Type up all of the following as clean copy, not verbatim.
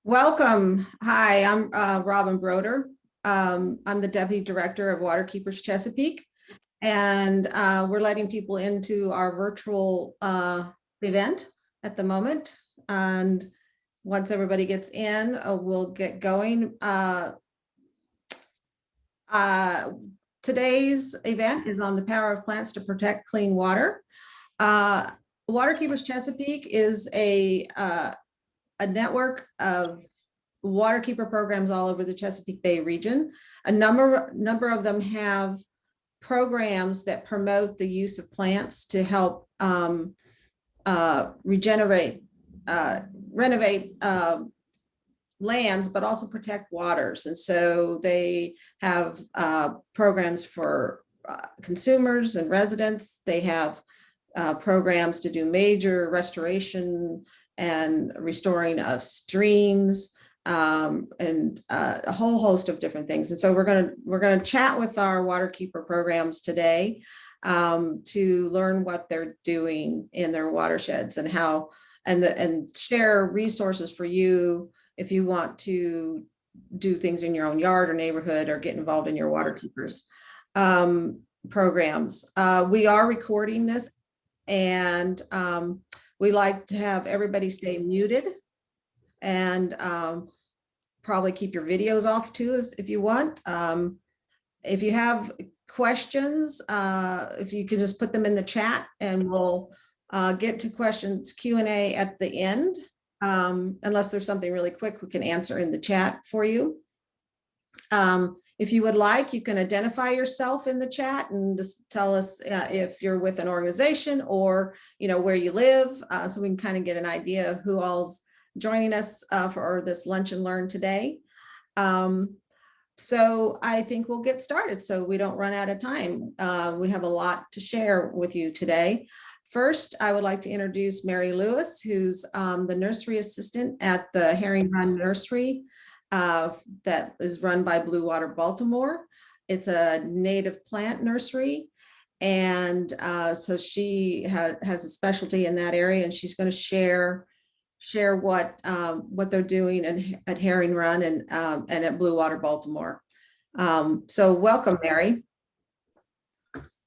Welcome. Hi, I'm Robin Broder. I'm the Deputy Director of Waterkeepers Chesapeake, and we're letting people into our virtual event at the moment. And once everybody gets in, we'll get going. Today's event is on the power of plants to protect clean water. Waterkeepers Chesapeake is a network of waterkeeper programs all over the Chesapeake Bay region. A number of them have programs that promote the use of plants to help renovate lands, but also protect waters. And so they have programs for consumers and residents. They have programs to do major restoration and restoring of streams, and a whole host of different things. And so we're gonna chat with our waterkeeper programs today to learn what they're doing in their watersheds and how, and share resources for you if you want to do things in your own yard or neighborhood or get involved in your waterkeepers programs. We are recording this, and we like to have everybody stay muted, and probably keep your videos off too, if you want. If you have questions, if you can just put them in the chat, and we'll get to questions Q&A at the end. Unless there's something really quick, we can answer in the chat for you. If you would like, you can identify yourself in the chat and just tell us if you're with an organization or where you live, so we can kind of get an idea of who all's joining us for this lunch and learn today. So I think we'll get started so we don't run out of time. We have a lot to share with you today. First, I would like to introduce Mary Lewis, who's the nursery assistant at the Herring Run Nursery that is run by Blue Water Baltimore. It's a native plant nursery, and so she has a specialty in that area, and she's going to share what they're doing at Herring Run and at Blue Water Baltimore. So welcome, Mary.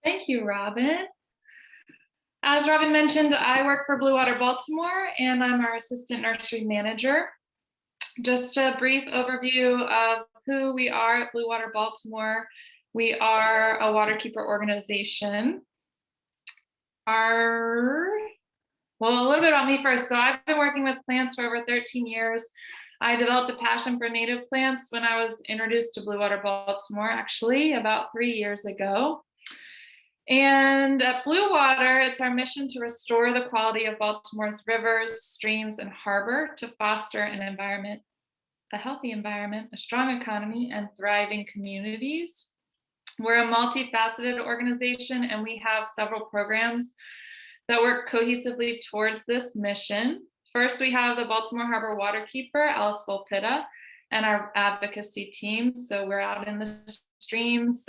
Thank you, Robin. As Robin mentioned, I work for Blue Water Baltimore, and I'm our assistant nursery manager. Just a brief overview of who we are at Blue Water Baltimore. We are a waterkeeper organization. Well, a little bit about me first. So I've been working with plants for over 13 years. I developed a passion for native plants when I was introduced to Blue Water Baltimore, actually about 3 years ago. And at Blue Water, it's our mission to restore the quality of Baltimore's rivers, streams, and harbor to foster an environment, a healthy environment, a strong economy, and thriving communities. We're a multifaceted organization, and we have several programs that work cohesively towards this mission. First, we have the Baltimore Harbor Waterkeeper, Alice Volpitta, and our advocacy team. So we're out in the streams,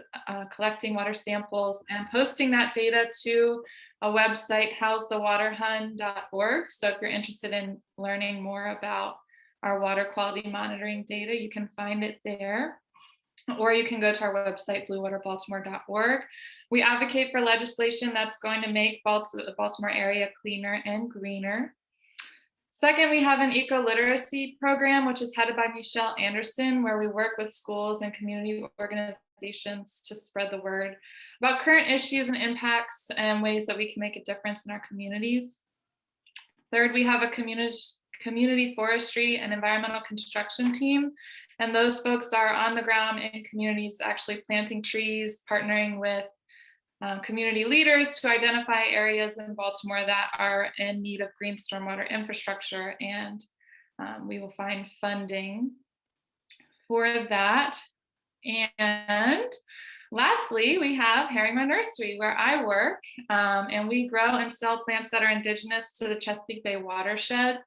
collecting water samples and posting that data to a website, howsthewaterhun.org. So if you're interested in learning more about our water quality monitoring data, you can find it there. Or you can go to our website, bluewaterbaltimore.org. We advocate for legislation that's going to make the Baltimore area cleaner and greener. Second, we have an eco-literacy program, which is headed by Michelle Anderson, where we work with schools and community organizations to spread the word about current issues and impacts and ways that we can make a difference in our communities. Third, we have a community forestry and environmental construction team. And those folks are on the ground in communities actually planting trees, partnering with community leaders to identify areas in Baltimore that are in need of green stormwater infrastructure, and we will find funding for that. And lastly, we have Herring Run Nursery, where I work, and we grow and sell plants that are indigenous to the Chesapeake Bay watershed.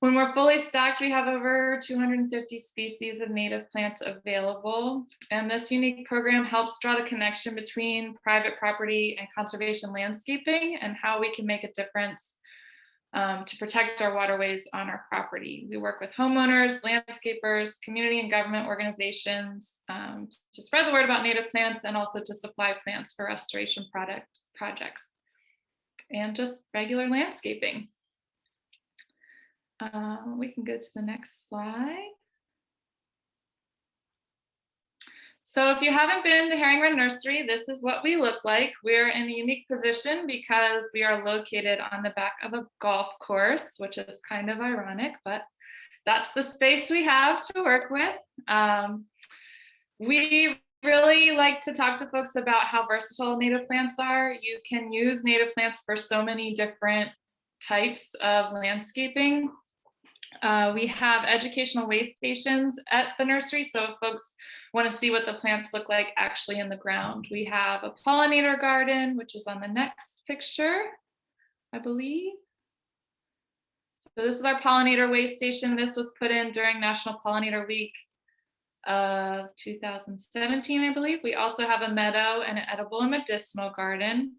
When we're fully stocked, we have over 250 species of native plants available. And this unique program helps draw the connection between private property and conservation landscaping and how we can make a difference to protect our waterways on our property. We work with homeowners, landscapers, community and government organizations to spread the word about native plants and also to supply plants for restoration projects and just regular landscaping. We can go to the next slide. So if you haven't been to Herring Run Nursery, this is what we look like. We're in a unique position because we are located on the back of a golf course, which is kind of ironic, but that's the space we have to work with. We really like to talk to folks about how versatile native plants are. You can use native plants for so many different types of landscaping. We have educational way stations at the nursery, so if folks want to see what the plants look like actually in the ground. We have a pollinator garden, which is on the next picture, I believe. So this is our pollinator way station. This was put in during National Pollinator Week of 2017, I believe. We also have a meadow and an edible and medicinal garden.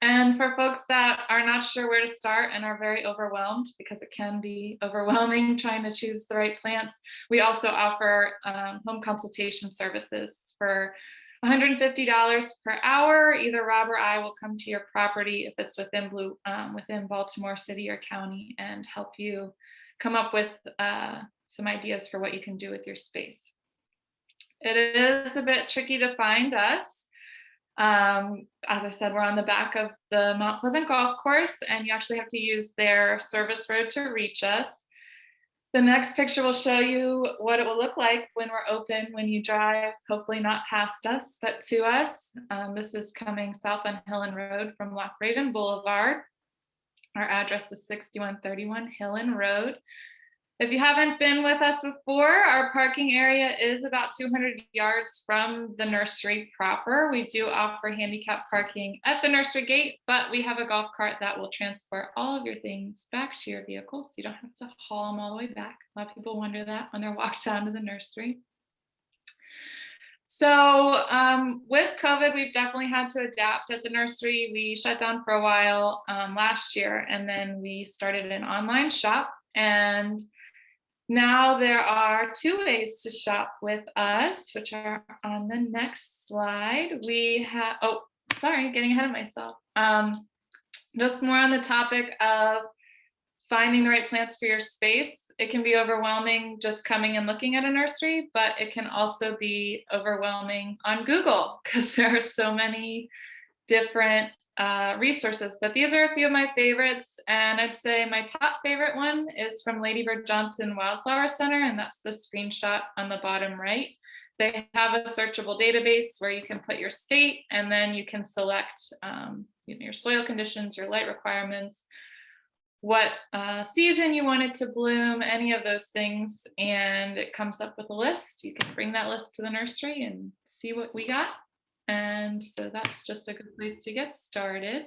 And for folks that are not sure where to start and are very overwhelmed, because it can be overwhelming trying to choose the right plants, we also offer home consultation services for $150 per hour. Either Rob or I will come to your property if it's within Baltimore City or County and help you come up with some ideas for what you can do with your space. It is a bit tricky to find us. As I said, we're on the back of the Mount Pleasant Golf Course, and you actually have to use their service road to reach us. The next picture will show you what it will look like when we're open, when you drive, hopefully not past us, but to us. This is coming south on Hillen Road from Loch Raven Boulevard. Our address is 6131 Hillen Road. If you haven't been with us before, our parking area is about 200 yards from the nursery proper. We do offer handicap parking at the nursery gate, but we have a golf cart that will transport all of your things back to your vehicle, so you don't have to haul them all the way back. A lot of people wonder that when they're walked down to the nursery. So with COVID, we've definitely had to adapt at the nursery. We shut down for a while last year, and then we started an online shop. And now there are two ways to shop with us, which are on the next slide. We have, oh, sorry, getting ahead of myself. Just more on the topic of finding the right plants for your space. It can be overwhelming just coming and looking at a nursery, but it can also be overwhelming on Google because there are so many different resources, but these are a few of my favorites, and I'd say my top favorite one is from Lady Bird Johnson Wildflower Center, and that's the screenshot on the bottom right. They have a searchable database where you can put your state, and then you can select your soil conditions, your light requirements, what season you want it to bloom, any of those things, and it comes up with a list. You can bring that list to the nursery and see what we got. And so that's just a good place to get started.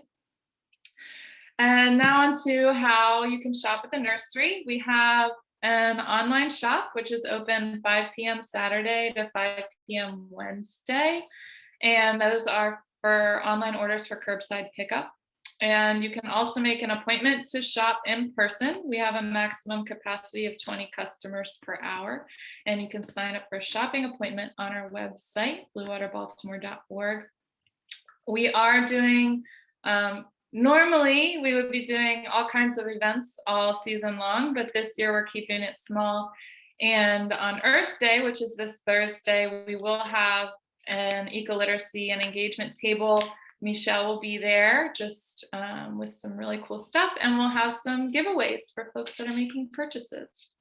And now on to how you can shop at the nursery. We have an online shop, which is open 5 p.m. Saturday to 5 p.m. Wednesday. And those are for online orders for curbside pickup. And you can also make an appointment to shop in person. We have a maximum capacity of 20 customers per hour, and you can sign up for a shopping appointment on our website, bluewaterbaltimore.org. We are doing, normally we would be doing all kinds of events all season long, but this year we're keeping it small. And on Earth Day, which is this Thursday, we will have an eco-literacy and engagement table. Michelle will be there just with some really cool stuff, and we'll have some giveaways for folks that are making purchases.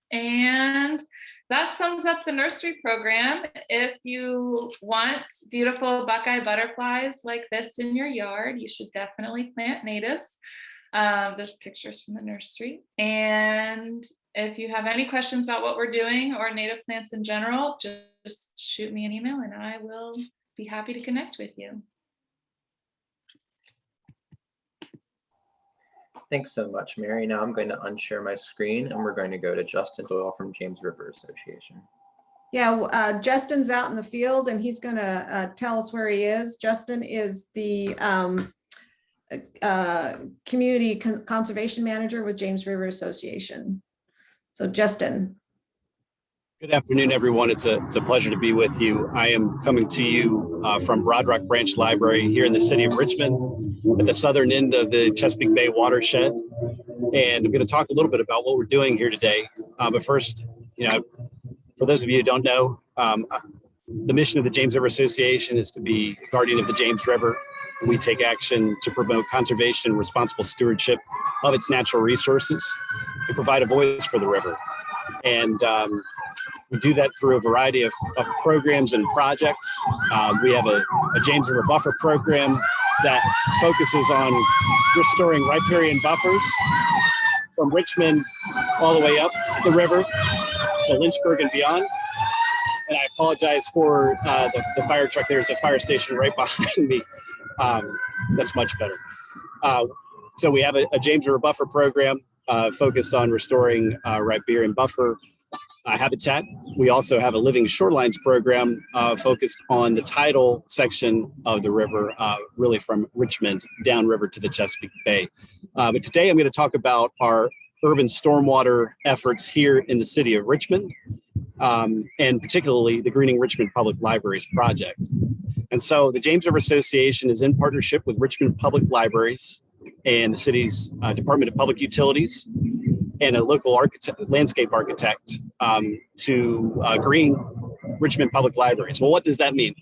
And that sums up the nursery program. If you want beautiful Buckeye butterflies like this in your yard, you should definitely plant natives. This picture's from the nursery. And if you have any questions about what we're doing or native plants in general, just shoot me an email and I will be happy to connect with you. Thanks so much, Mary. Now I'm going to unshare my screen and we're going to go to Justin Doyle from James River Association. Yeah, Justin's out in the field and he's gonna tell us where he is. Justin is the Community Conservation Manager with James River Association. So Justin. Good afternoon, everyone. It's a pleasure to be with you. I am coming to you from Broad Rock Branch Library here in the city of Richmond at the southern end of the Chesapeake Bay watershed. And I'm going to talk a little bit about what we're doing here today. But first, for those of you who don't know, the mission of the James River Association is to be guardian of the James River. We take action to promote conservation, responsible stewardship of its natural resources, and provide a voice for the river. And we do that through a variety of programs and projects. We have a James River Buffer program that focuses on restoring riparian buffers from Richmond all the way up the river to Lynchburg and beyond. And I apologize for the fire truck. There's a fire station right behind me. That's much better. So we have a James River Buffer program focused on restoring riparian buffer habitat. We also have a Living Shorelines program focused on the tidal section of the river, really from Richmond downriver to the Chesapeake Bay. But today I'm going to talk about our urban stormwater efforts here in the city of Richmond, and particularly the Greening Richmond Public Libraries project. And so the James River Association is in partnership with Richmond Public Libraries and the city's Department of Public Utilities and a local landscape architect to green Richmond Public Libraries. Well, what does that mean?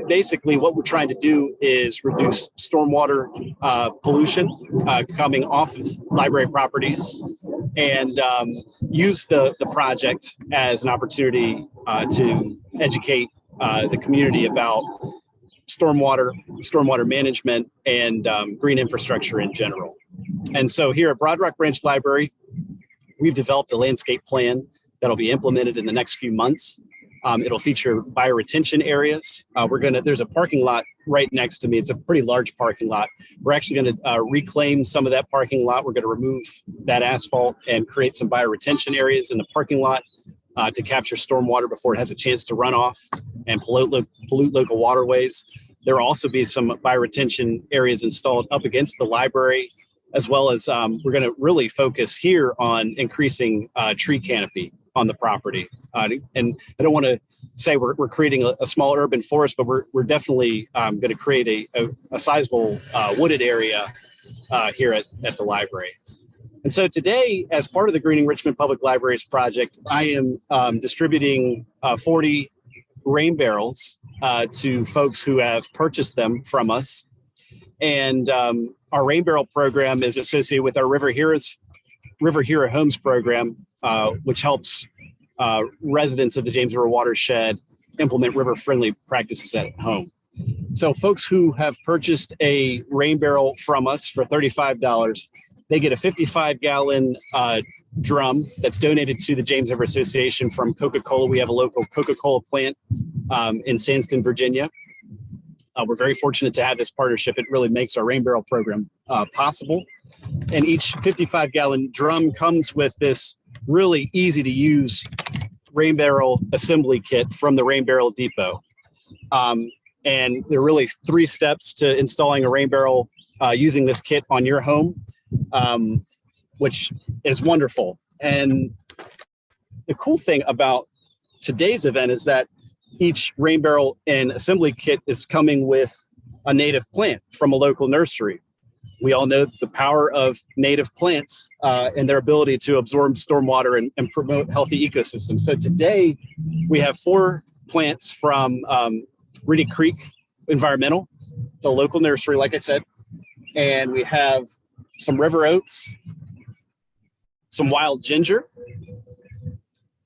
Basically, what we're trying to do is reduce stormwater pollution coming off of library properties and use the project as an opportunity to educate the community about stormwater management, and green infrastructure in general. And so here at Broad Rock Branch Library, we've developed a landscape plan that'll be implemented in the next few months. It'll feature bioretention areas. There's a parking lot right next to me. It's a pretty large parking lot. We're actually going to reclaim some of that parking lot. We're going to remove that asphalt and create some bioretention areas in the parking lot to capture stormwater before it has a chance to run off and pollute local waterways. There will also be some bioretention areas installed up against the library, as well as we're going to really focus here on increasing tree canopy on the property. And I don't want to say we're creating a small urban forest, but we're definitely going to create a sizable wooded area here at the library. And so today, as part of the Greening Richmond Public Libraries project, I am distributing 40 rain barrels to folks who have purchased them from us. And our rain barrel program is associated with our River Hero Homes program, which helps residents of the James River watershed implement river-friendly practices at home. So folks who have purchased a rain barrel from us for $35, they get a 55-gallon drum that's donated to the James River Association from Coca-Cola. We have a local Coca-Cola plant in Sandston, Virginia. We're very fortunate to have this partnership. It really makes our rain barrel program possible. And each 55-gallon drum comes with this really easy to use rain barrel assembly kit from the Rain Barrel Depot. And there are really 3 steps to installing a rain barrel using this kit on your home, which is wonderful. And the cool thing about today's event is that each rain barrel and assembly kit is coming with a native plant from a local nursery. We all know the power of native plants and their ability to absorb stormwater and promote healthy ecosystems. So today we have 4 plants from Reedy Creek Environmental. It's a local nursery, like I said. And we have some river oats, some wild ginger,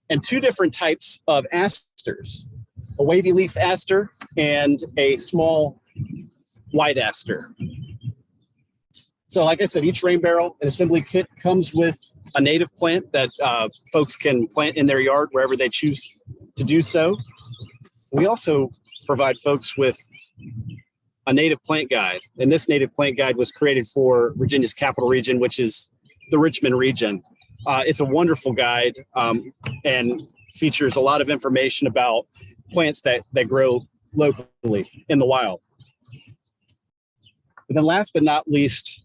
and 2 different types of asters, a wavy leaf aster and a small white aster. So like I said, each rain barrel and assembly kit comes with a native plant that folks can plant in their yard wherever they choose to do so. We also provide folks with a native plant guide. And this native plant guide was created for Virginia's capital region, which is the Richmond region. It's a wonderful guide and features a lot of information about plants that grow locally in the wild. And then last but not least,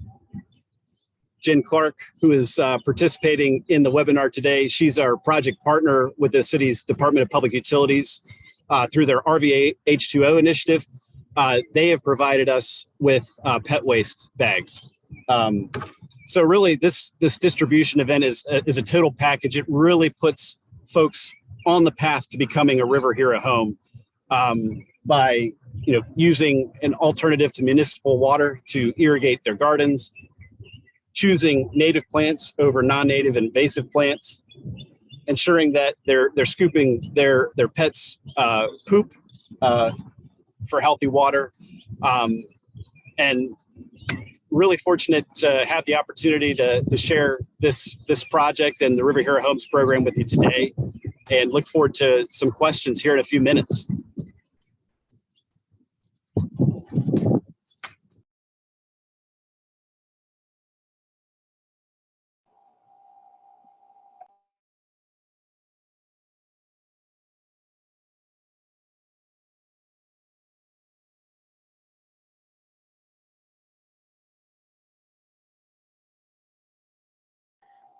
Jen Clark, who is participating in the webinar today. She's our project partner with the city's Department of Public Utilities through their RVA H2O initiative. They have provided us with pet waste bags. So really, this distribution event is a total package. It really puts folks on the path to becoming a River Hero home by using an alternative to municipal water to irrigate their gardens, choosing native plants over non-native invasive plants, ensuring that they're scooping their pets' poop for healthy water, and really fortunate to have the opportunity to share this project and the River Hero Homes program with you today, and look forward to some questions here in a few minutes.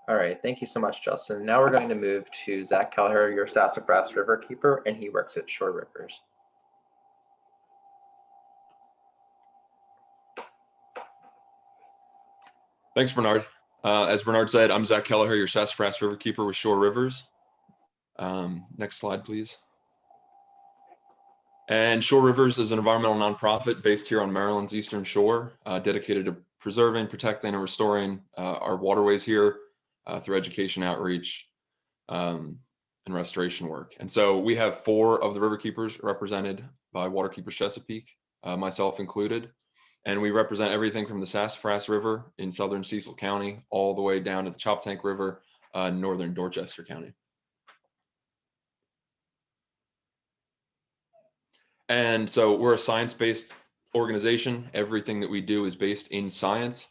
All right, thank you so much, Justin. Now we're going to move to Zach Kelleher, your Sassafras River Keeper, and he works at Shore Rivers. Thanks, Bernard. As Bernard said, I'm Zach Kelleher, your Sassafras River Keeper with Shore Rivers. Next slide, please. And Shore Rivers is an environmental nonprofit based here on Maryland's Eastern Shore, dedicated to preserving, protecting, and restoring our waterways here through education, outreach, and restoration work. And so we have 4 of the River Keepers represented by Waterkeepers Chesapeake, myself included. And we represent everything from the Sassafras River in southern Cecil County all the way down to the Choptank River in northern Dorchester County. And so we're a science-based organization. Everything that we do is based in science.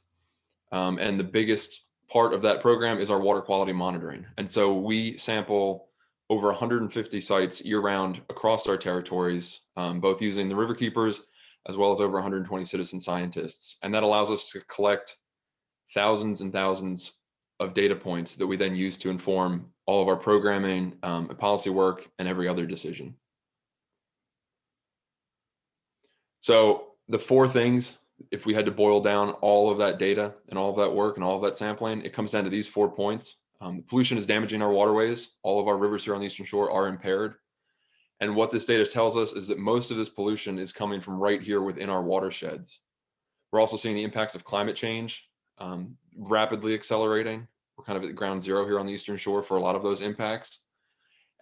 And the biggest part of that program is our water quality monitoring. And so we sample over 150 sites year-round across our territories, both using the River Keepers as well as over 120 citizen scientists. And that allows us to collect thousands and thousands of data points that we then use to inform all of our programming, policy work, and every other decision. So the 4 things, if we had to boil down all of that data and all of that work and all of that sampling, it comes down to these 4 points. Pollution is damaging our waterways. All of our rivers here on the Eastern Shore are impaired. And what this data tells us is that most of this pollution is coming from right here within our watersheds. We're also seeing the impacts of climate change rapidly accelerating. We're kind of at ground zero here on the Eastern Shore for a lot of those impacts.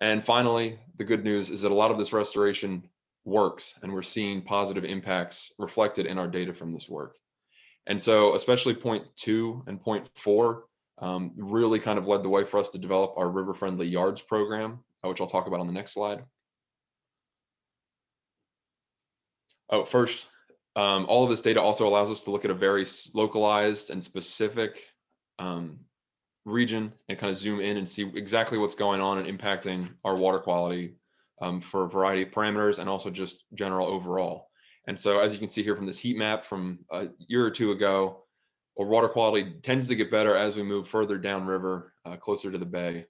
And finally, the good news is that a lot of this restoration works, and we're seeing positive impacts reflected in our data from this work. And so especially point 2 and point 4 really kind of led the way for us to develop our River Friendly Yards program, which I'll talk about on the next slide. Oh, first, all of this data also allows us to look at a very localized and specific region and kind of zoom in and see exactly what's going on and impacting our water quality for a variety of parameters and also just general overall. And so as you can see here from this heat map from a year or 2 ago, our water quality tends to get better as we move further downriver, closer to the bay,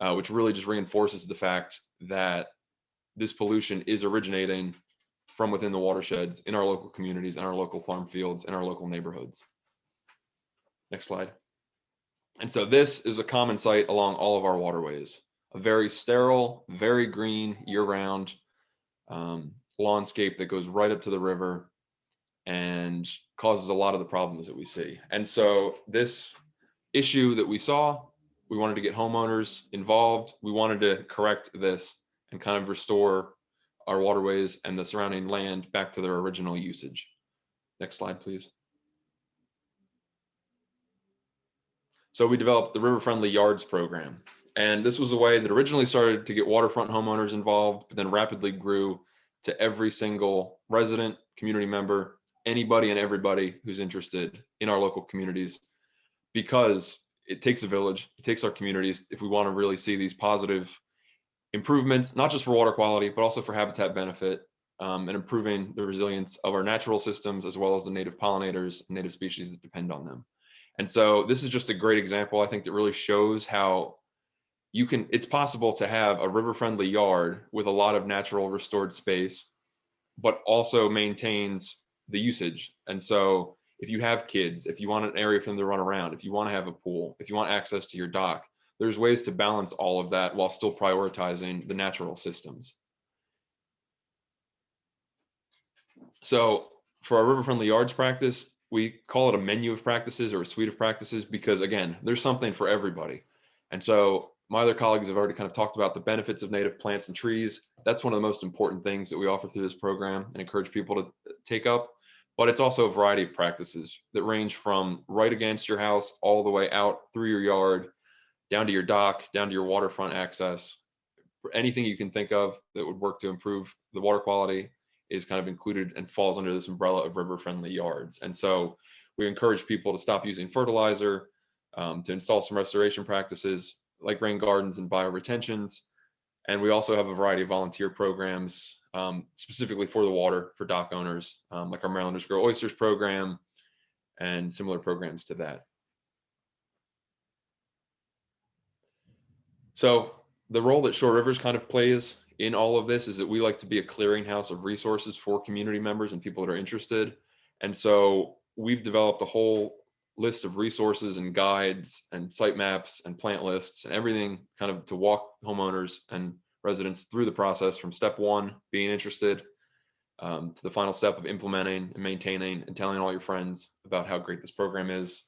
which really just reinforces the fact that this pollution is originating from within the watersheds in our local communities, in our local farm fields, in our local neighborhoods. Next slide. And so this is a common sight along all of our waterways, a very sterile, very green year-round landscape that goes right up to the river and causes a lot of the problems that we see. And so this issue that we saw, we wanted to get homeowners involved. We wanted to correct this and kind of restore our waterways and the surrounding land back to their original usage. Next slide, please. So we developed the River Friendly Yards program. And this was a way that originally started to get waterfront homeowners involved, but then rapidly grew to every single resident, community member, anybody and everybody who's interested in our local communities, because it takes a village, it takes our communities if we want to really see these positive improvements, not just for water quality, but also for habitat benefit, and improving the resilience of our natural systems, as well as the native pollinators and native species that depend on them. And so this is just a great example, I think, that really shows how it's possible to have a river-friendly yard with a lot of natural restored space, but also maintains the usage. And so if you have kids, if you want an area for them to run around, if you want to have a pool, if you want access to your dock, there's ways to balance all of that while still prioritizing the natural systems. So for our river-friendly yards practice, we call it a menu of practices or a suite of practices because, again, there's something for everybody. And so my other colleagues have already kind of talked about the benefits of native plants and trees. That's one of the most important things that we offer through this program and encourage people to take up. But it's also a variety of practices that range from right against your house all the way out through your yard, down to your dock, down to your waterfront access. Anything you can think of that would work to improve the water quality is kind of included and falls under this umbrella of river-friendly yards. And so we encourage people to stop using fertilizer, to install some restoration practices like rain gardens and bioretentions. And we also have a variety of volunteer programs specifically for the water for dock owners, like our Marylanders Grow Oysters program and similar programs to that. So the role that Shore Rivers kind of plays in all of this is that we like to be a clearinghouse of resources for community members and people that are interested. And so we've developed a whole list of resources and guides and site maps and plant lists and everything kind of to walk homeowners and residents through the process from step one, being interested, to the final step of implementing and maintaining and telling all your friends about how great this program is.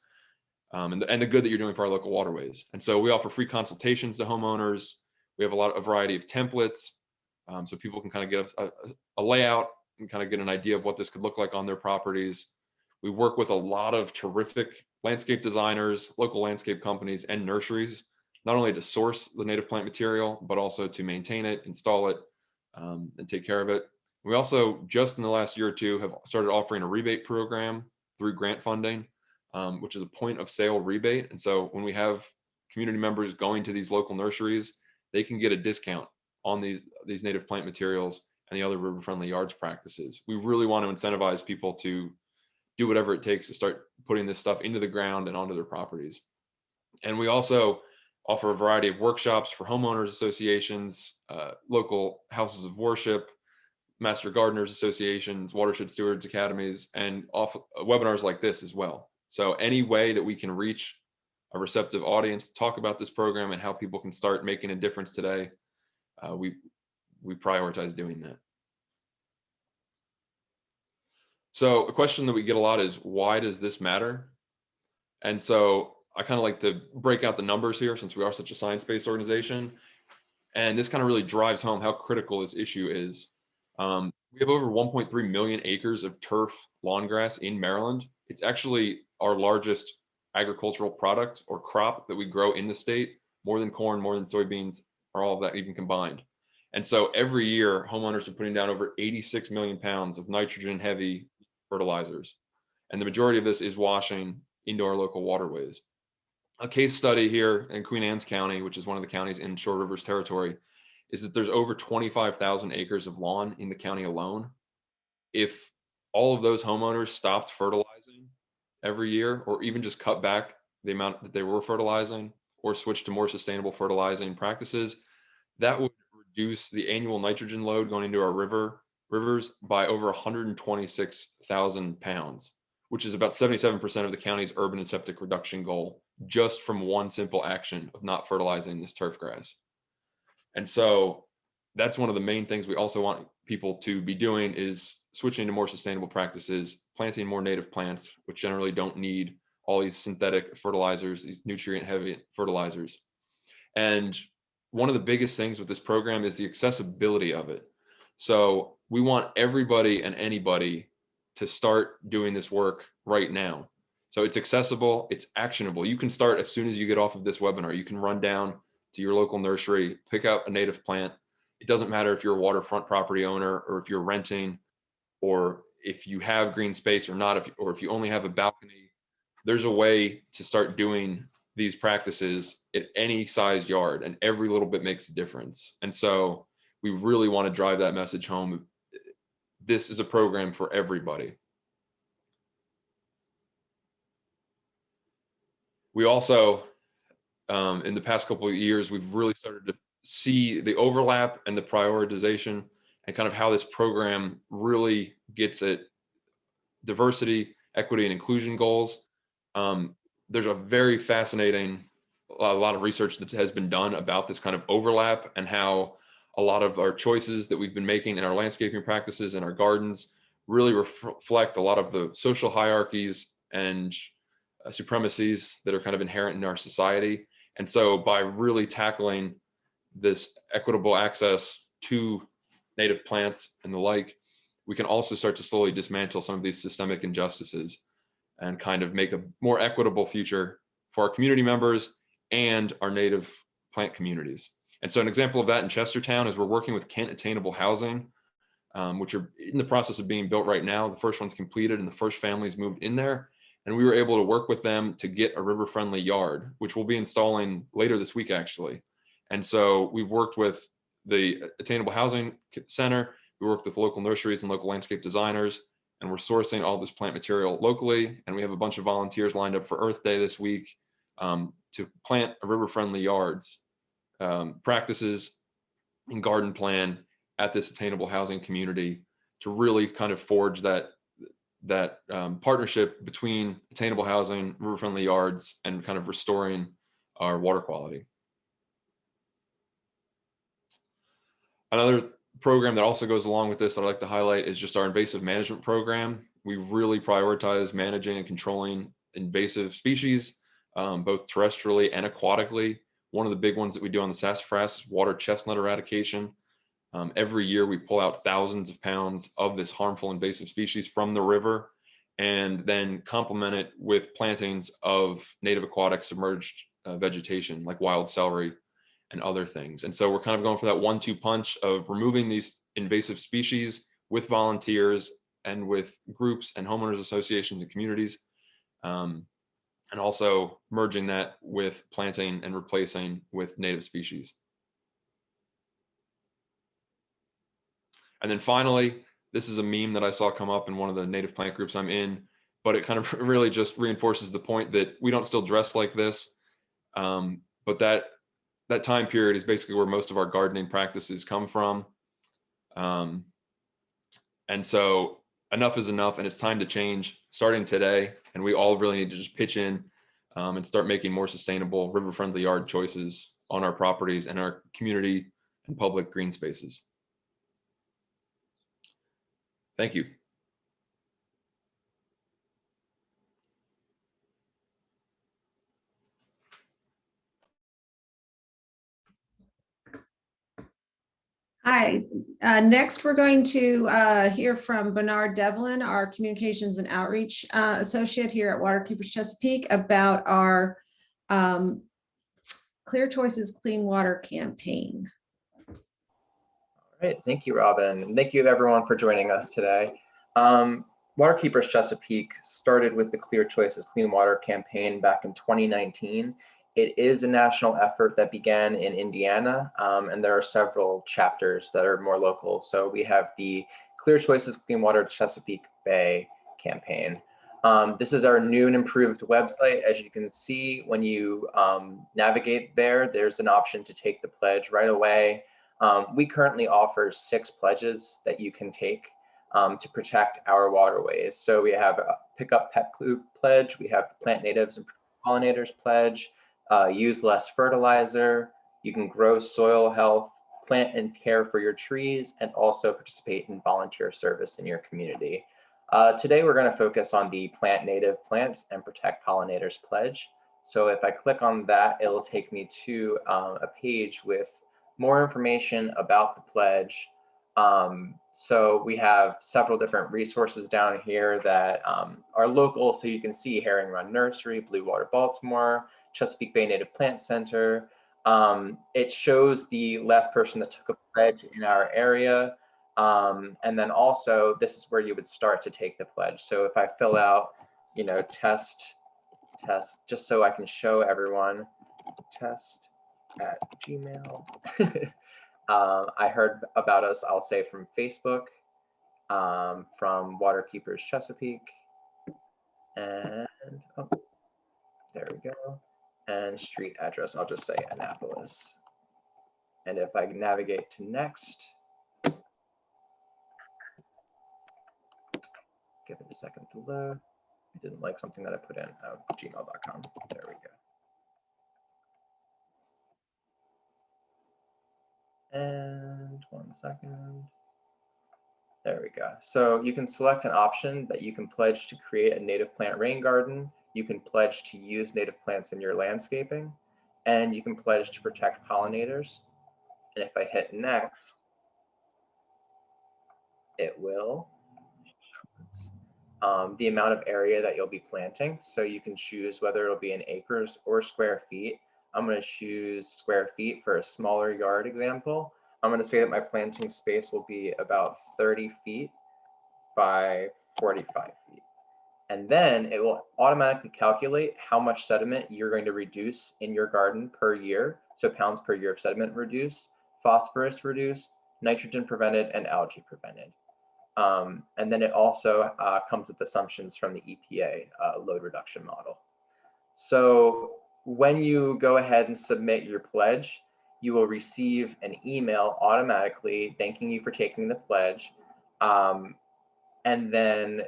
And the good that you're doing for our local waterways. And so we offer free consultations to homeowners. We have a variety of templates, so people can kind of get a layout and kind of get an idea of what this could look like on their properties. We work with a lot of terrific landscape designers, local landscape companies, and nurseries, not only to source the native plant material, but also to maintain it, install it, and take care of it. We also, just in the last year or two, have started offering a rebate program through grant funding, which is a point of sale rebate. And so when we have community members going to these local nurseries, they can get a discount on these native plant materials and the other river-friendly yards practices. We really want to incentivize people to do whatever it takes to start putting this stuff into the ground and onto their properties. And we also offer a variety of workshops for homeowners associations, local houses of worship, master gardeners associations, watershed stewards academies, and webinars like this as well. So any way that we can reach a receptive audience, talk about this program and how people can start making a difference today, we prioritize doing that. So a question that we get a lot is, why does this matter? And so I kind of like to break out the numbers here since we are such a science-based organization. And this kind of really drives home how critical this issue is. We have over 1.3 million acres of turf lawn grass in Maryland. It's actually our largest agricultural product or crop that we grow in the state, more than corn, more than soybeans, or all of that even combined. And so every year, homeowners are putting down over 86 million pounds of nitrogen-heavy fertilizers. And the majority of this is washing into our local waterways. A case study here in Queen Anne's County, which is one of the counties in Shore Rivers territory, is that there's over 25,000 acres of lawn in the county alone. If all of those homeowners stopped fertilizing every year, or even just cut back the amount that they were fertilizing, or switched to more sustainable fertilizing practices, that would reduce the annual nitrogen load going into our rivers by over 126,000 pounds, which is about 77% of the county's urban and septic reduction goal, just from one simple action of not fertilizing this turf grass. And so that's one of the main things we also want people to be doing, is switching to more sustainable practices, planting more native plants, which generally don't need all these synthetic fertilizers, these nutrient heavy fertilizers. And one of the biggest things with this program is the accessibility of it. So we want everybody and anybody to start doing this work right now. So it's accessible, it's actionable. You can start as soon as you get off of this webinar. You can run down to your local nursery, pick out a native plant. It doesn't matter if you're a waterfront property owner or if you're renting, or if you have green space or not, or if you only have a balcony, there's a way to start doing these practices at any size yard, and every little bit makes a difference. And so we really want to drive that message home. This is a program for everybody. We also, in the past couple of years, we've really started to see the overlap and the prioritization and kind of how this program really gets at diversity, equity, and inclusion goals. There's a very fascinating, a lot of research that has been done about this kind of overlap and how a lot of our choices that we've been making in our landscaping practices and our gardens really reflect a lot of the social hierarchies and supremacies that are kind of inherent in our society. And so by really tackling this equitable access to native plants and the like, we can also start to slowly dismantle some of these systemic injustices and kind of make a more equitable future for our community members and our native plant communities. And so an example of that in Chestertown is we're working with Kent Attainable Housing, which are in the process of being built right now. The first one's completed and the first families moved in there. And we were able to work with them to get a river-friendly yard, which we'll be installing later this week, actually. And so we've worked with the Attainable Housing Center, we worked with local nurseries and local landscape designers, and we're sourcing all this plant material locally. And we have a bunch of volunteers lined up for Earth Day this week to plant a river-friendly yards practices and garden plan at this attainable housing community to really kind of forge that partnership between attainable housing, river-friendly yards, and kind of restoring our water quality. Another program that also goes along with this that I'd like to highlight is just our invasive management program. We really prioritize managing and controlling invasive species, both terrestrially and aquatically. One of the big ones that we do on the sassafras is water chestnut eradication. Every year we pull out thousands of pounds of this harmful invasive species from the river and then complement it with plantings of native aquatic submerged vegetation like wild celery and other things. And so we're kind of going for that 1-2 punch of removing these invasive species with volunteers and with groups and homeowners associations and communities, and also merging that with planting and replacing with native species. And then finally, this is a meme that I saw come up in one of the native plant groups I'm in, but it kind of really just reinforces the point that we don't still dress like this, but that time period is basically where most of our gardening practices come from. And so enough is enough, and it's time to change starting today. And we all really need to just pitch in and start making more sustainable river-friendly yard choices on our properties and our community and public green spaces. Thank you. Hi, next we're going to hear from Bernard Devlin, our Communications and Outreach Associate here at Waterkeepers Chesapeake, about our Clear Choices Clean Water campaign. All right, thank you, Robin. And thank you everyone for joining us today. Waterkeepers Chesapeake started with the Clear Choices Clean Water campaign back in 2019. It is a national effort that began in Indiana, and there are several chapters that are more local. So we have the Clear Choices Clean Water Chesapeake Bay campaign. This is our new and improved website. As you can see, when you navigate there, there's an option to take the pledge right away. We currently offer 6 pledges that you can take to protect our waterways. So we have a Pick Up Pet Clue pledge, we have the Plant Natives and Pollinators pledge, use less fertilizer, you can grow soil health, plant and care for your trees, and also participate in volunteer service in your community. Today we're going to focus on the Plant Native Plants and Protect Pollinators pledge. So if I click on that, it'll take me to a page with more information about the pledge. So we have several different resources down here that are local. So you can see Herring Run Nursery, Blue Water Baltimore, Chesapeake Bay Native Plant Center. It shows the last person that took a pledge in our area. And then also, this is where you would start to take the pledge. So if I fill out, test, just so I can show everyone, test@gmail. I heard about us, I'll say from Facebook, from Waterkeepers Chesapeake, and oh, there we go. And street address, I'll just say Annapolis. And if I navigate to next, give it a second to load. I didn't like something that I put in, gmail.com. There we go. And 1 second. There we go. So you can select an option that you can pledge to create a native plant rain garden. You can pledge to use native plants in your landscaping, and you can pledge to protect pollinators. And if I hit next, it will the amount of area that you'll be planting. So you can choose whether it'll be in acres or square feet. I'm going to choose square feet for a smaller yard example. I'm going to say that my planting space will be about 30 feet by 45 feet. And then it will automatically calculate how much sediment you're going to reduce in your garden per year. So pounds per year of sediment reduced, phosphorus reduced, nitrogen prevented, and algae prevented. And then it also comes with assumptions from the EPA load reduction model. So when you go ahead and submit your pledge, you will receive an email automatically thanking you for taking the pledge. And then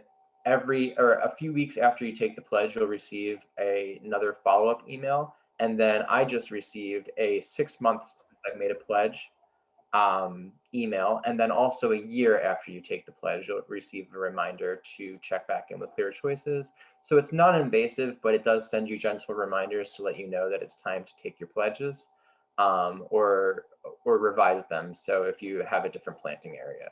a few weeks after you take the pledge, you'll receive another follow-up email. And then I just received a 6 months since I've made a pledge email. And then also a year after you take the pledge, you'll receive a reminder to check back in with Clear Choices. So it's non-invasive, but it does send you gentle reminders to let you know that it's time to take your pledges or revise them. So if you have a different planting area.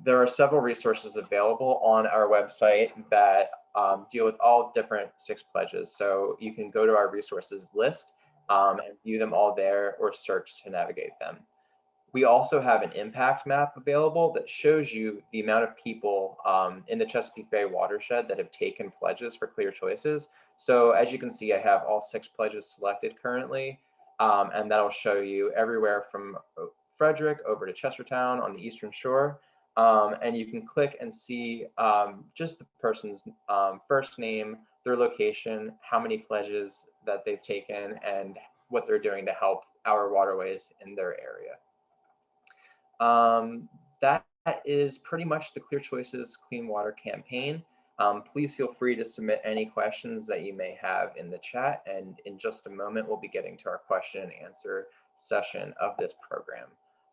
There are several resources available on our website that deal with all different 6 pledges. So you can go to our resources list and view them all there or search to navigate them. We also have an impact map available that shows you the amount of people in the Chesapeake Bay watershed that have taken pledges for Clear Choices. So as you can see, I have all 6 pledges selected currently, and that'll show you everywhere from Frederick over to Chestertown on the Eastern Shore. And you can click and see just the person's first name, their location, how many pledges that they've taken, and what they're doing to help our waterways in their area. That is pretty much the Clear Choices Clean Water campaign. Please feel free to submit any questions that you may have in the chat. And in just a moment, we'll be getting to our question and answer session of this program.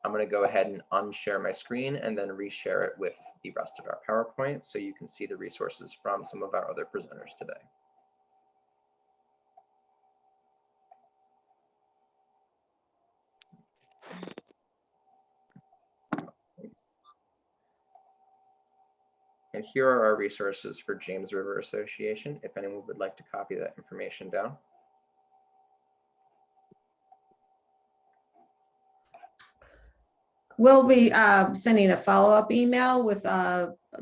I'm going to go ahead and unshare my screen and then reshare it with the rest of our PowerPoint so you can see the resources from some of our other presenters today. And here are our resources for James River Association, if anyone would like to copy that information down. We'll be sending a follow-up email with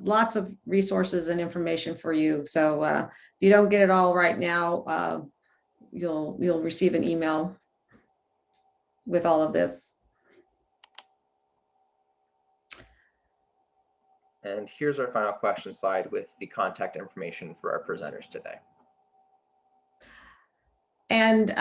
lots of resources and information for you. So if you don't get it all right now, you'll receive an email with all of this. And here's our final question slide with the contact information for our presenters today. And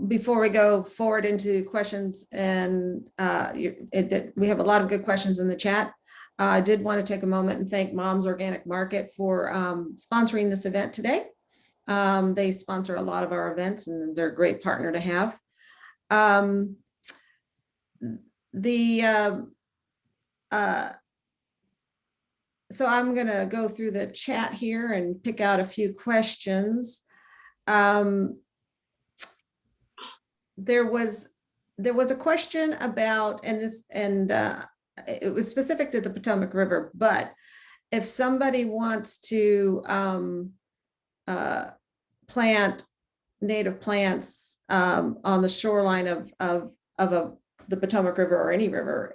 before we go forward into questions, and we have a lot of good questions in the chat. I did want to take a moment and thank Mom's Organic Market for sponsoring this event today. They sponsor a lot of our events and they're a great partner to have. So I'm going to go through the chat here and pick out a few questions. There was a question about, it was specific to the Potomac River, but if somebody wants to plant native plants on the shoreline of a the Potomac River or any river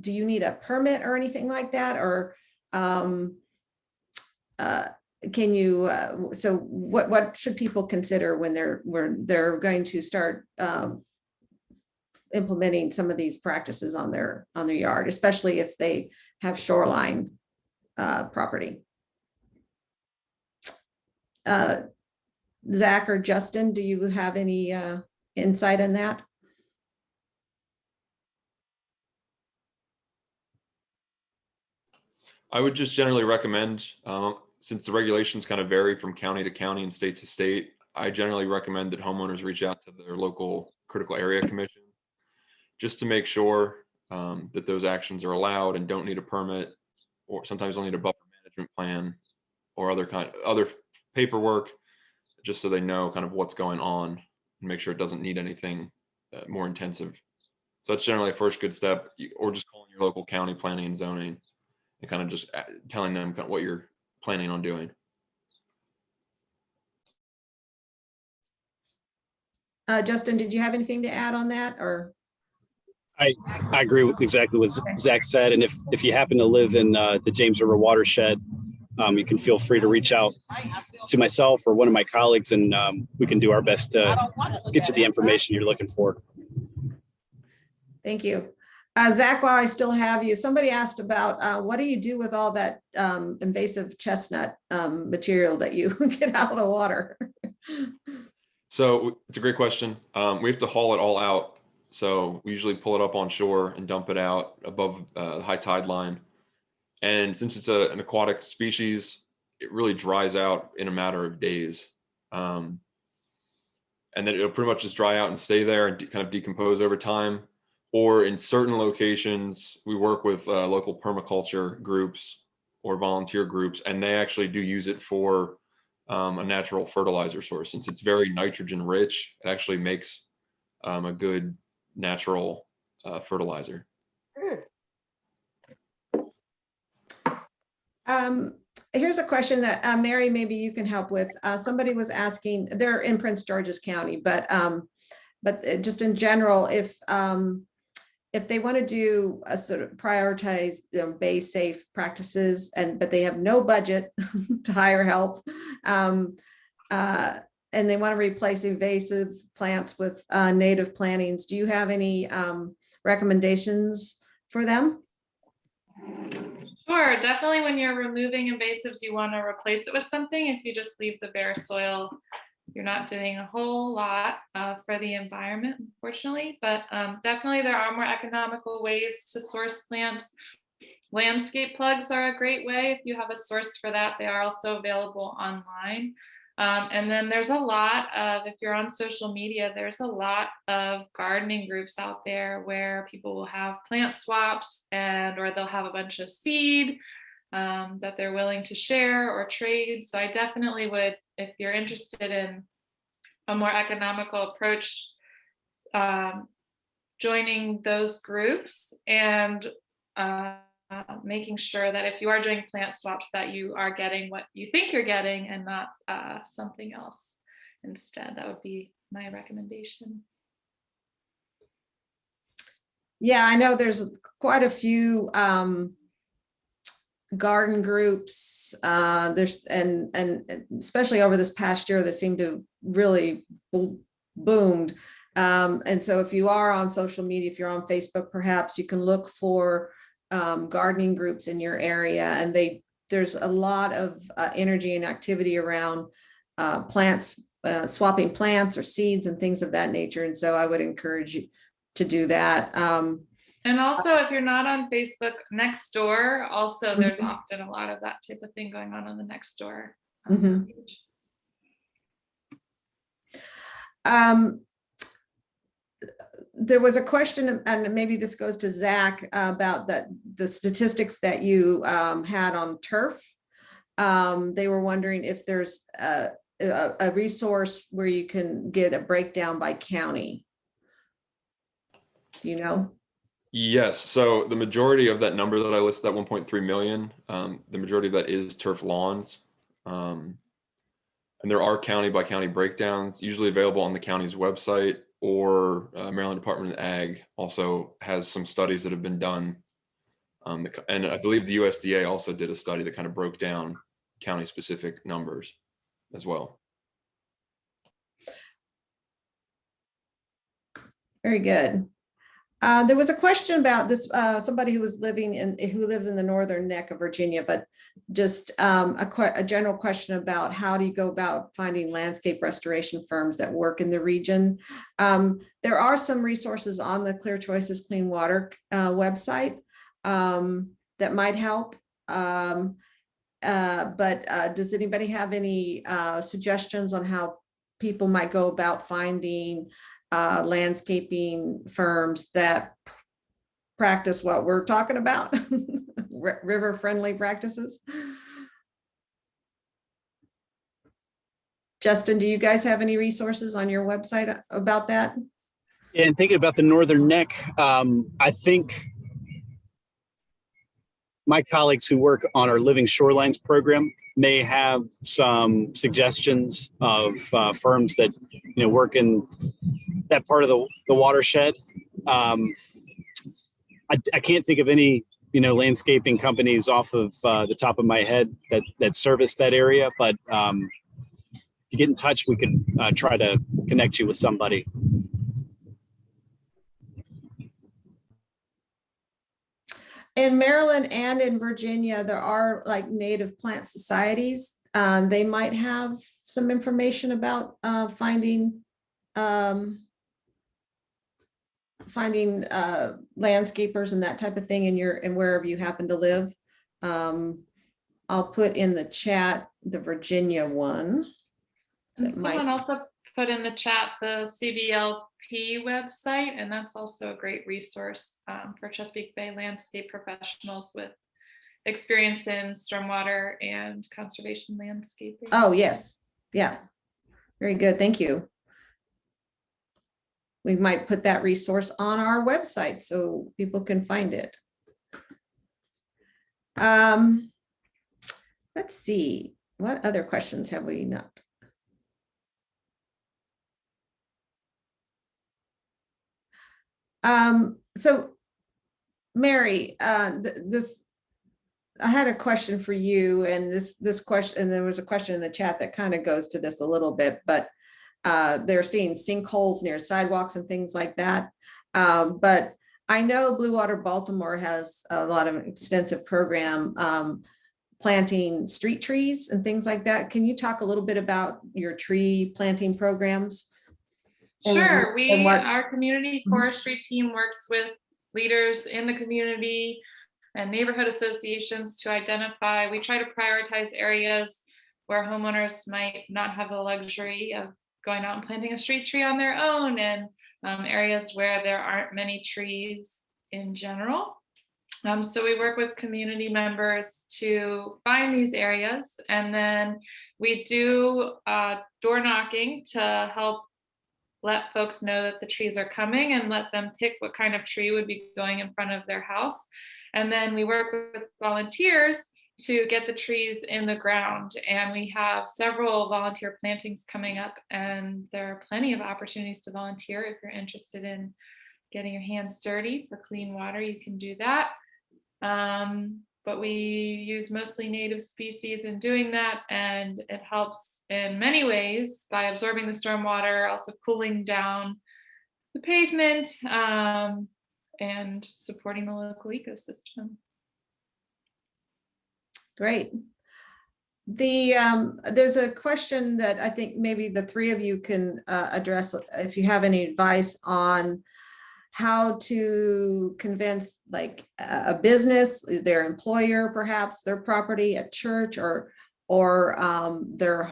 do you need a permit or anything like that? Or can you, so what should people consider when they're going to start implementing some of these practices on their yard, especially if they have shoreline property? Zach or Justin, do you have any insight on that? I would just generally recommend, since the regulations kind of vary from county to county and state to state, I generally recommend that homeowners reach out to their local critical area commission just to make sure that those actions are allowed and don't need a permit, or sometimes they'll need a buffer management plan or other paperwork, just so they know kind of what's going on and make sure it doesn't need anything more intensive. So that's generally a first good step, or just calling your local county planning and zoning and kind of just telling them kind of what you're planning on doing. Justin, did you have anything to add on that, or? I agree with exactly what Okay. Zach said. And if you happen to live in the James River watershed, you can feel free to reach out to myself or one of my colleagues, and we can do our best to get you the information you're looking for. Thank you. Zach, while I still have you, somebody asked about what do you do with all that invasive chestnut material that you get out of the water? So it's a great question. We have to haul it all out. So we usually pull it up on shore and dump it out above the high tide line. And since it's an aquatic species, it really dries out in a matter of days. And then it'll pretty much just dry out and stay there and kind of decompose over time. Or in certain locations, we work with local permaculture groups or volunteer groups, and they actually do use it for a natural fertilizer source. Since it's very nitrogen rich, it actually makes a good natural fertilizer. Here's a question that Mary, maybe you can help with. Somebody was asking, they're in Prince George's County, but just in general, if they want to do a sort of prioritize bay safe practices, but they have no budget to hire help, and they want to replace invasive plants with native plantings, do you have any recommendations for them? Sure, definitely when you're removing invasives, you want to replace it with something. If you just leave the bare soil, you're not doing a whole lot for the environment, unfortunately, but definitely there are more economical ways to source plants. Landscape plugs are a great way. If you have a source for that, they are also available online. And then there's a lot of, if you're on social media, there's a lot of gardening groups out there where people will have plant swaps or they'll have a bunch of seed that they're willing to share or trade. So I definitely would, if you're interested in a more economical approach, joining those groups and making sure that if you are doing plant swaps that you are getting what you think you're getting and not something else instead. That would be my recommendation. Yeah, I know there's quite a few garden groups and especially over this past year, they seem to really boomed. And so if you are on social media, if you're on Facebook, perhaps you can look for gardening groups in your area, and there's a lot of energy and activity around plants, swapping plants or seeds and things of that nature. And so I would encourage you to do that. And also, if you're not on Facebook, Nextdoor, also there's often a lot of that type of thing going on the Nextdoor page. There was a question, and maybe this goes to Zach, about the statistics that you had on turf. They were wondering if there's a resource where you can get a breakdown by county. Do you know? Yes. So the majority of that number that I listed, that 1.3 million, the majority of that is turf lawns. And there are county by county breakdowns, usually available on the county's website. or Maryland Department of Ag also has some studies that have been done. And I believe the USDA also did a study that kind of broke down county-specific numbers as well. Very good. There was a question about this, somebody who lives in the northern neck of Virginia, but just a general question about how do you go about finding landscape restoration firms that work in the region. There are some resources on the Clear Choices Clean Water website that might help. But does anybody have any suggestions on how people might go about finding landscaping firms that practice what we're talking about, river-friendly practices? Justin, do you guys have any resources on your website about that? And thinking about the Northern Neck, I think my colleagues who work on our Living Shorelines program may have some suggestions of firms that work in that part of the watershed. I can't think of any landscaping companies off of the top of my head that service that area, but if you get in touch, we could try to connect you with somebody. In Maryland and in Virginia, there are like native plant societies. They might have some information about finding landscapers and that type of thing in wherever you happen to live. I'll put in the chat the Virginia one. And someone also put in the chat the CBLP website, and that's also a great resource for Chesapeake Bay landscape professionals with experience in stormwater and conservation landscaping. Oh, yes. Yeah. Very good. Thank you. We might put that resource on our website so people can find it. Let's see. What other questions have we not? So Mary, I had a question for you, and this question, and there was a question in the chat that kind of goes to this a little bit, but they're seeing sinkholes near sidewalks and things like that. But I know Blue Water Baltimore has a lot of extensive program planting street trees and things like that. Can you talk a little bit about your tree planting programs? Sure. Our community forestry team works with leaders in the community and neighborhood associations to identify. We try to prioritize areas where homeowners might not have the luxury of going out and planting a street tree on their own, and areas where there aren't many trees in general. So we work with community members to find these areas, and then we do door knocking to help let folks know that the trees are coming and let them pick what kind of tree would be going in front of their house. And then we work with volunteers to get the trees in the ground. And we have several volunteer plantings coming up, and there are plenty of opportunities to volunteer. If you're interested in getting your hands dirty for clean water, you can do that. But we use mostly native species in doing that, and it helps in many ways by absorbing the stormwater, also cooling down the pavement, and supporting the local ecosystem. Great. There's a question that I think maybe the three of you can address, if you have any advice on how to convince like a business, their employer, perhaps their property, a church, or their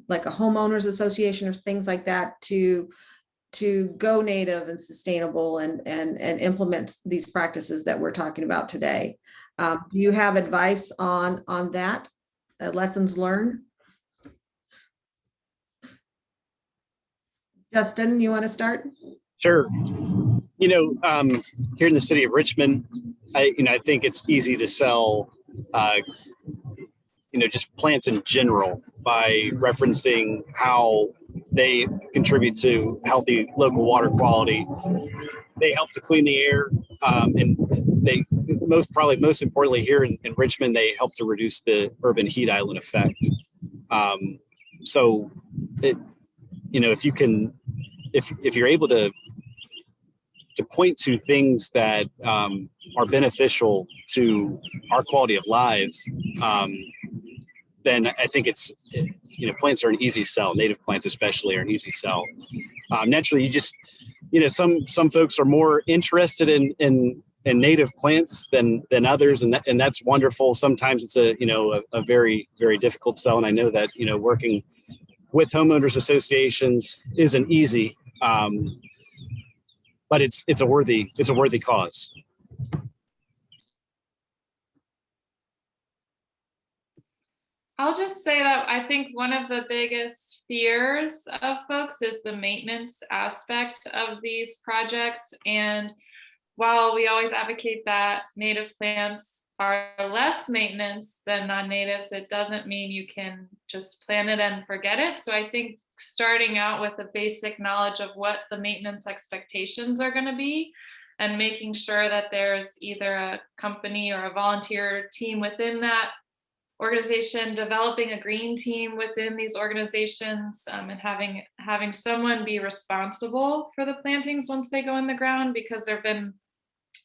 like a homeowners association or things like that to go native and sustainable and implement these practices that we're talking about today. Do you have advice on that? Lessons learned? Justin, you want to start? Sure. Here in the city of Richmond, I think it's easy to sell, just plants in general by referencing how They contribute to healthy local water quality. They help to clean the air, and they most importantly here in Richmond, they help to reduce the urban heat island effect. So, if you can, if you're able to point to things that are beneficial to our quality of lives, then I think it's, plants are an easy sell. Native plants especially are an easy sell. Naturally, you just, some folks are more interested in native plants than others, and that's wonderful. Sometimes it's a very, very difficult sell, and I know that working with homeowners associations isn't easy, but it's a worthy cause. I'll just say that I think one of the biggest fears of folks is the maintenance aspect of these projects. And while we always advocate that native plants are less maintenance than non-natives, it doesn't mean you can just plant it and forget it. So I think starting out with a basic knowledge of what the maintenance expectations are going to be, and making sure that there's either a company or a volunteer team within that organization, developing a green team within these organizations, and having someone be responsible for the plantings once they go in the ground, because there have been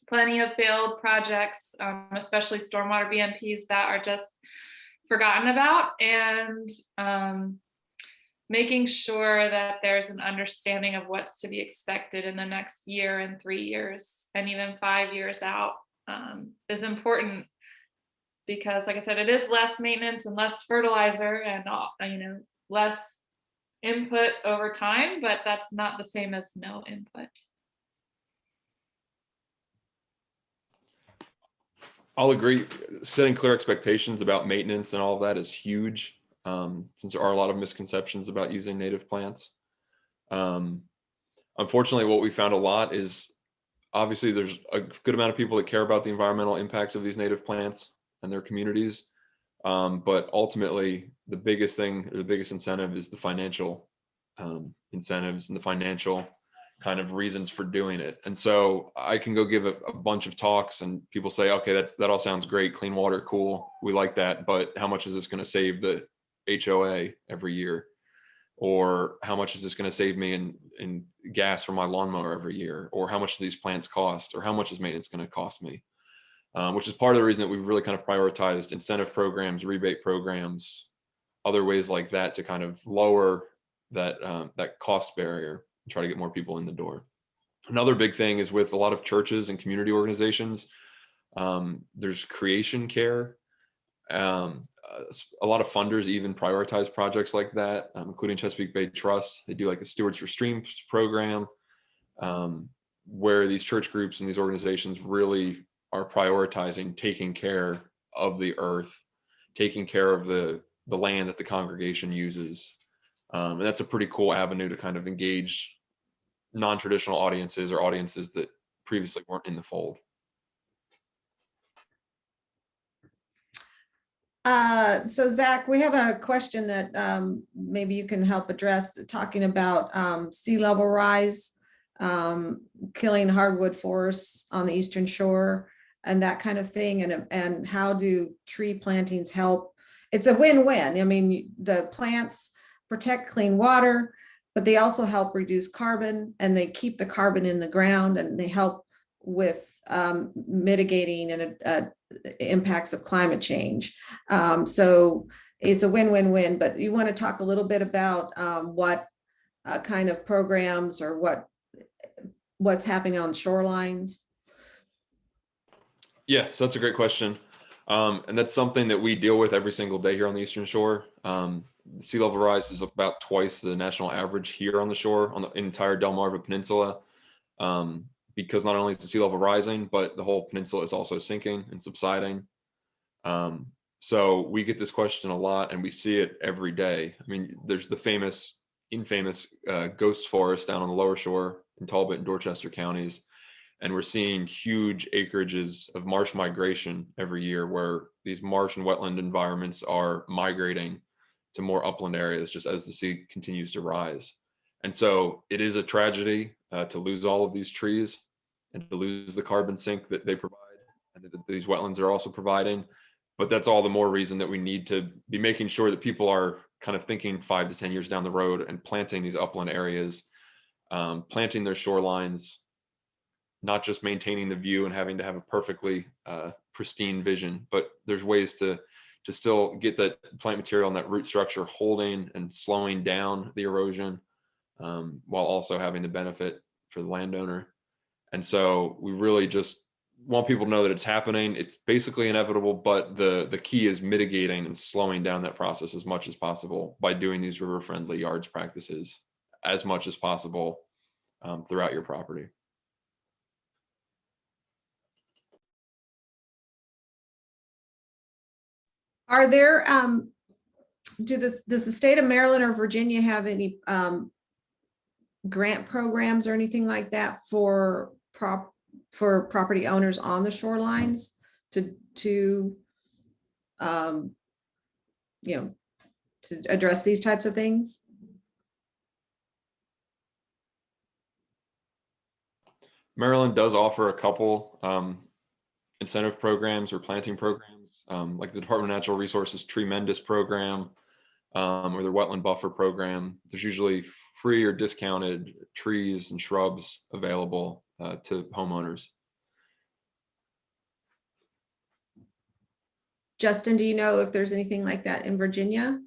plenty of failed projects, especially stormwater BMPs, that are just forgotten about. And making sure that there's an understanding of what's to be expected in the next year and 3 years and even 5 years out is important. Because like I said, it is less maintenance and less fertilizer and less input over time, but that's not the same as no input. I'll agree. Setting clear expectations about maintenance and all of that is huge, since there are a lot of misconceptions about using native plants. Unfortunately, what we found a lot is obviously there's a good amount of people that care about the environmental impacts of these native plants and their communities. But ultimately, the biggest thing, or the biggest incentive, is the financial incentives and the financial kind of reasons for doing it. And so I can go give a bunch of talks and people say, okay, that all sounds great. Clean water, cool. We like that. But how much is this going to save the HOA every year? Or how much is this going to save me in gas for my lawnmower every year? Or how much do these plants cost? Or how much is maintenance going to cost me? Which is part of the reason that we've really kind of prioritized incentive programs, rebate programs, other ways like that to kind of lower that cost barrier and try to get more people in the door. Another big thing is with a lot of churches and community organizations, there's creation care. A lot of funders even prioritize projects like that, including Chesapeake Bay Trust. They do like a Stewards for Streams program, where these church groups and these organizations really are prioritizing taking care of the earth, taking care of the land that the congregation uses. And that's a pretty cool avenue to kind of engage non-traditional audiences or audiences that previously weren't in the fold. So Zach, we have a question that maybe you can help address, talking about sea level rise, killing hardwood forests on the Eastern Shore and that kind of thing. And how do tree plantings help? It's a win-win. I mean, the plants protect clean water, but they also help reduce carbon, and they keep the carbon in the ground, and they help with mitigating and impacts of climate change. So it's a win-win-win. But you want to talk a little bit about what kind of programs or what's happening on shorelines? Yeah, so that's a great question. And that's something that we deal with every single day here on the Eastern Shore. Sea level rise is about twice the national average here on the shore, on the entire Delmarva Peninsula. Because not only is the sea level rising, but the whole peninsula is also sinking and subsiding. So we get this question a lot, and we see it every day. I mean, there's the infamous ghost forest down on the lower shore in Talbot and Dorchester counties. And we're seeing huge acreages of marsh migration every year, where these marsh and wetland environments are migrating to more upland areas just as the sea continues to rise. And so it is a tragedy to lose all of these trees and to lose the carbon sink that they provide and that these wetlands are also providing. But that's all the more reason that we need to be making sure that people are kind of thinking 5 to 10 years down the road and planting these upland areas, planting their shorelines, not just maintaining the view and having to have a perfectly pristine vision, but there's ways to still get that plant material and that root structure holding and slowing down the erosion, while also having the benefit for the landowner. And so we really just want people to know that it's happening. It's basically inevitable, but the key is mitigating and slowing down that process as much as possible by doing these river-friendly yards practices as much as possible throughout your property. Are there, does the state of Maryland or Virginia have any grant programs or anything like that for property owners on the shorelines to you know, to address these types of things? Maryland does offer a couple incentive programs or planting programs, like the Department of Natural Resources Tremendous program, or their wetland buffer program. There's usually free or discounted trees and shrubs available to homeowners. Justin, do you know if there's anything like that in Virginia?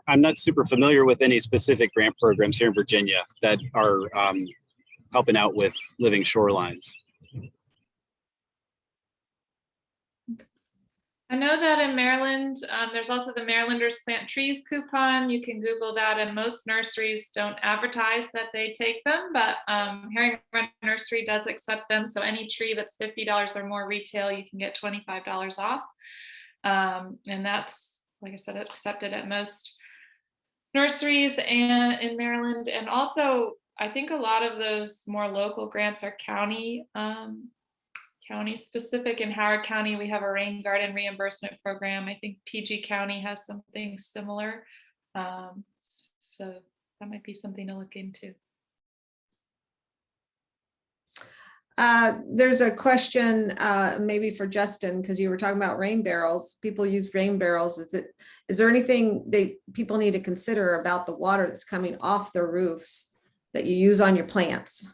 I'm not super familiar with any specific grant programs here in Virginia that are helping out with living shorelines. I know that in Maryland, there's also the Marylanders Plant Trees coupon. You can Google that, and most nurseries don't advertise that they take them, but Herring Run Nursery does accept them. So any tree that's $50 or more retail, you can get $25 off. And that's, like I said, accepted at most nurseries and in Maryland. And also, I think a lot of those more local grants are county specific. In Howard County, we have a rain garden reimbursement program. I think PG County has something similar. So that might be something to look into. There's a question maybe for Justin, because you were talking about rain barrels. People use rain barrels. Is there anything people need to consider about the water that's coming off their roofs that you use on your plants?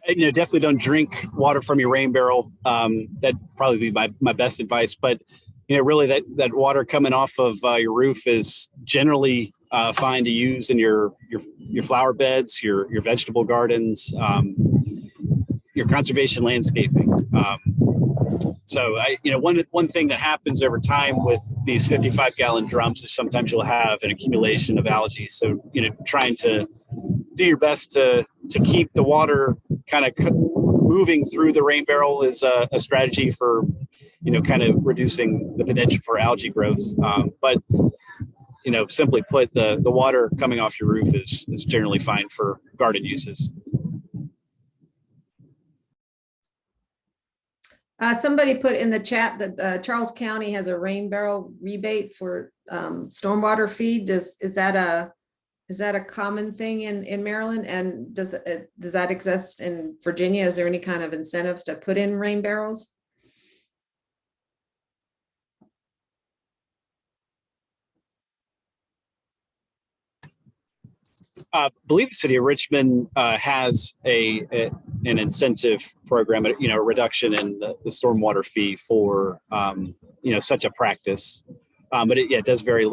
Definitely don't drink water from your rain barrel. That'd probably be my best advice. But really that water coming off of your roof is generally fine to use in your flower beds, your vegetable gardens, your conservation landscaping. So one thing that happens over time with these 55-gallon drums is sometimes you'll have an accumulation of algae. So trying to do your best to keep the water kind of moving through the rain barrel is a strategy for kind of reducing the potential for algae growth. But simply put, the water coming off your roof is generally fine for garden uses. Somebody put in the chat that Charles County has a rain barrel rebate for stormwater feed. Is that a common thing in Maryland? And does that exist in Virginia? Is there any kind of incentives to put in rain barrels? I believe the city of Richmond has an incentive program, a reduction in the stormwater fee for such a practice, but it does vary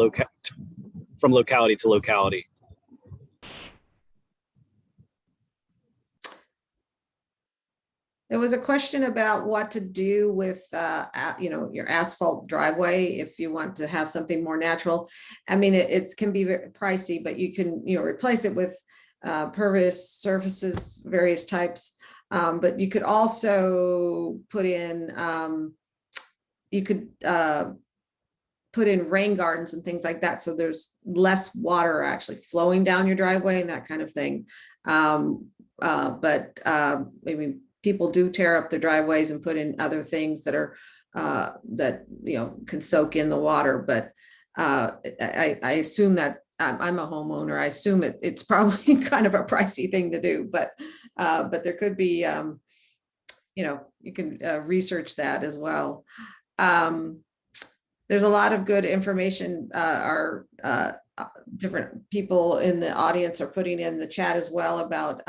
from locality to locality. There was a question about what to do with, your asphalt driveway if you want to have something more natural. I mean, it can be very pricey, but you can, replace it with pervious surfaces, various types. But you could also put in, put in rain gardens and things like that. So there's less water actually flowing down your driveway and that kind of thing. Maybe people do tear up their driveways and put in other things that are that can soak in the water. But I assume that I'm a homeowner. I assume it's probably kind of a pricey thing to do, but there could be you can research that as well. There's a lot of good information our different people in the audience are putting in the chat as well about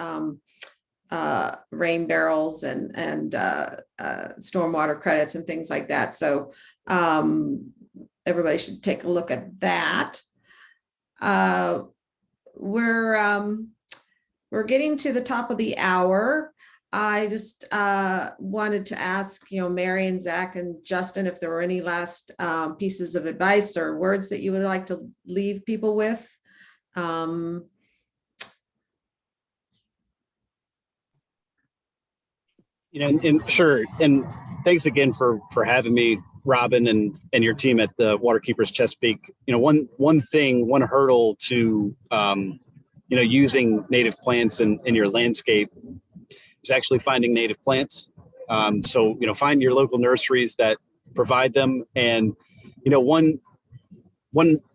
rain barrels and stormwater credits and things like that. So everybody should take a look at that. We're getting to the top of the hour. I just wanted to ask, Mary and Zach and Justin, if there were any last pieces of advice or words that you would like to leave people with. And sure. And thanks again for having me, Robin, and your team at the Waterkeepers Chesapeake. One hurdle to using native plants in your landscape is actually finding native plants. So find your local nurseries that provide them. And one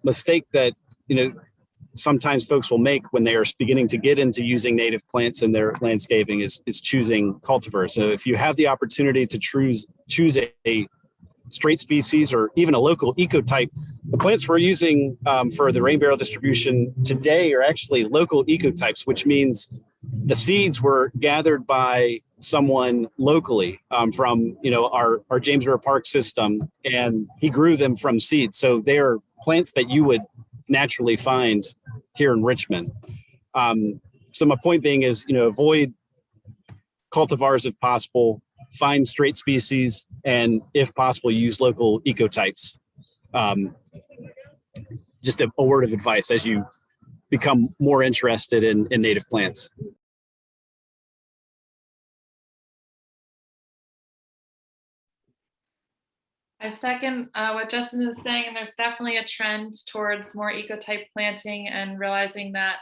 mistake that sometimes folks will make when they are beginning to get into using native plants in their landscaping is choosing cultivars. So if you have the opportunity to choose a straight species or even a local ecotype, the plants we're using for the rain barrel distribution today are actually local ecotypes, which means the seeds were gathered by someone locally from our James River Park system, and he grew them from seeds. So they are plants that you would naturally find here in Richmond. So my point being is, avoid cultivars if possible, find straight species, and if possible, use local ecotypes. Just a word of advice as you become more interested in native plants. I second what Justin is saying, and there's definitely a trend towards more ecotype planting and realizing that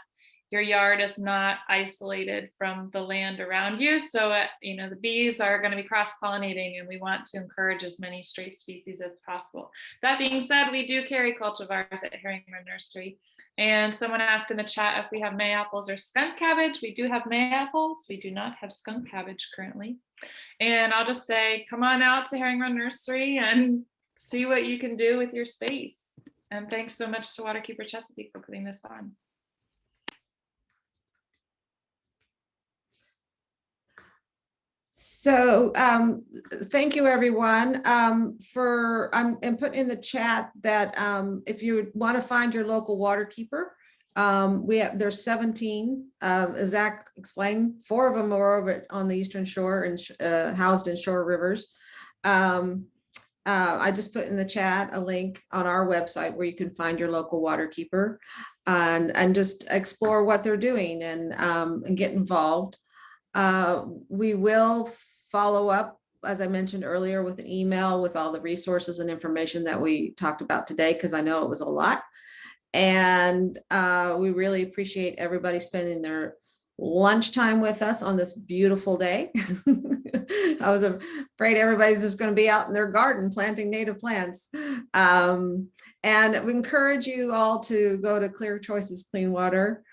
your yard is not isolated from the land around you. So, the bees are going to be cross-pollinating, and we want to encourage as many straight species as possible. That being said, we do carry cultivars at Herring Run Nursery. And someone asked in the chat if we have May-apples or skunk cabbage. We do have May-apples. We do not have skunk cabbage currently. And I'll just say, come on out to Herring Run Nursery and see what you can do with your space. And thanks so much to Waterkeeper Chesapeake for putting this on. So thank you, everyone. I'm putting in the chat that if you want to find your local waterkeeper, there's 17. As Zach explained, 4 of them are over on the Eastern Shore and housed in Shore Rivers. I just put in the chat a link on our website where you can find your local waterkeeper and just explore what they're doing and get involved. We will follow up, as I mentioned earlier, with an email with all the resources and information that we talked about today, because I know it was a lot. And we really appreciate everybody spending their lunchtime with us on this beautiful day. I was afraid everybody's just going to be out in their garden planting native plants. And we encourage you all to go to Clear Choices Clean Water,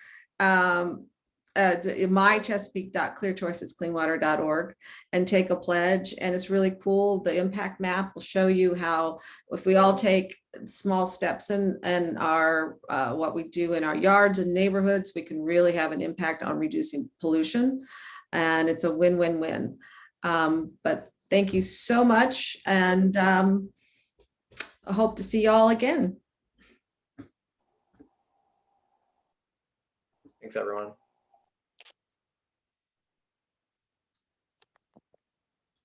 mychesapeake.clearchoicescleanwater.org, and take a pledge. And it's really cool. The impact map will show you how, if we all take small steps in our what we do in our yards and neighborhoods, we can really have an impact on reducing pollution, and it's a win-win-win. But thank you so much, and I hope to see you all again. Thanks, everyone.